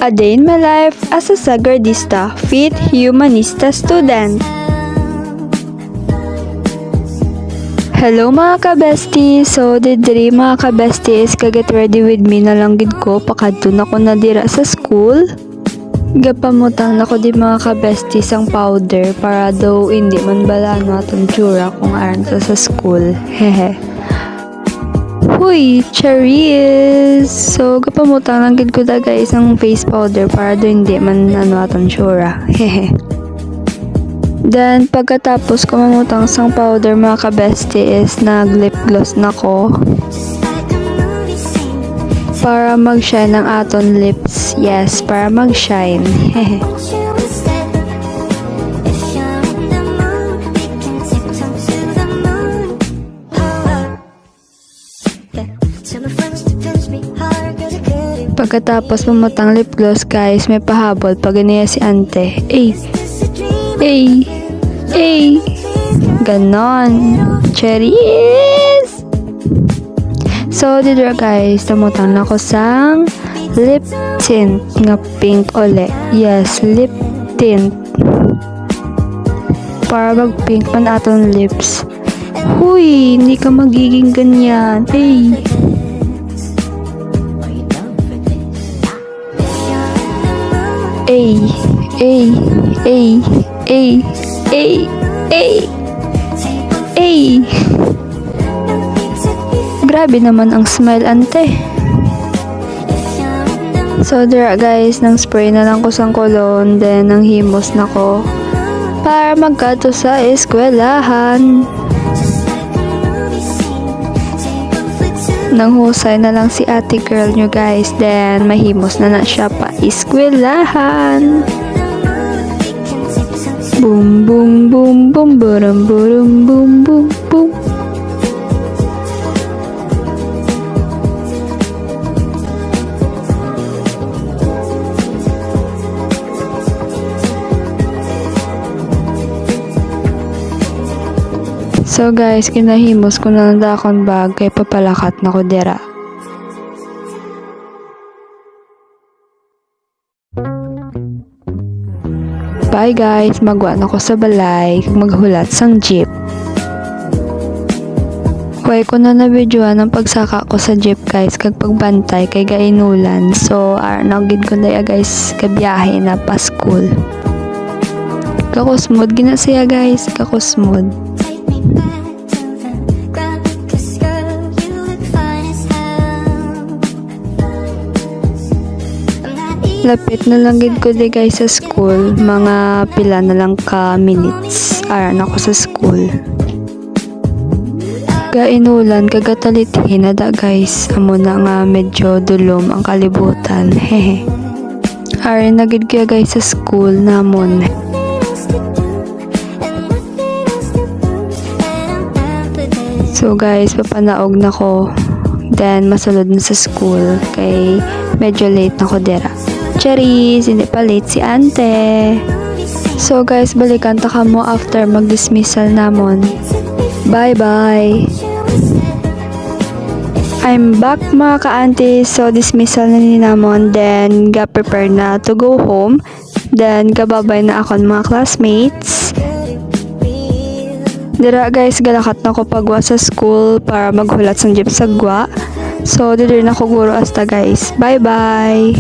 A day in my life as a Sagardista, Fit Humanista student. Hello mga ka-bestie! So, didiri mga ka-bestie is kaget ready with me na lang gid ko pakadto na ko na dira sa school. Gapamutang na ko di mga ka-bestie sang powder para daw hindi man bala no atong tsura kung aran sa school. Hehe. Huy! Cherries! So, gapamutang lang gid ko da guys ang face powder para daw hindi man ano atong tsura. Hehe. Then, pagkatapos ko mamutang sang powder mga ka-bestie is nag-lip gloss na ko para mag-shine ang aton lips. Yes, para mag-shine. Pagkatapos mamutang lip gloss guys, may pahabol pag ganiya si ante. Ganon. Cherries! So, dito guys, namutang na ko sang lip tint nga pink uli. Yes, lip tint. Para mag-pink man aton lips. Huy, hindi ka magiging ganyan. Grabe naman ang smile ante. So there guys, nang spray na lang ko sang cologne, then nang himos na ko para magkato sa eskwelahan. Nang husay na lang si ate girl nyo guys, then mahimos na siya pa eskwelahan. Boom boom boom boom boom boom boom boom boom. So guys, kinahimos ko na lang dakon bag kay papalakat na ko dira. Bye guys, magwa na ko sa balay kag maghulat sang jeep. Huwag ko na na-videoan ang pagsaka ko sa jeep guys kag pagbantay kay gainulan. So, arnagid ko na guys kabiyahe na pa school. Kakusmod gina siya guys, kakusmod. Lapit na lang gid ko di guys sa school, mga pila na lang ka minutes aran ako sa school. Gainulan kagatalitin na da guys, amo na nga medyo dulom ang kalibutan. Hehe. Aran na gid kaya guys sa school namon. So guys, papanaog na ko. Then masulod na sa school kay medyo late na ko dira. Cherries, hindi pa late si ante. So guys, balikan ta kamo after mag-dismissal namon. Bye bye. I'm back mga ka-auntie. So dismissal na ni namon, then ga-prepare na to go home. Then kababay na akon mga classmates. Dira guys, galakat na ko pagwa sa school para maghulat sang jeep sa gwa. So dito na ko guro hasta guys. Bye bye.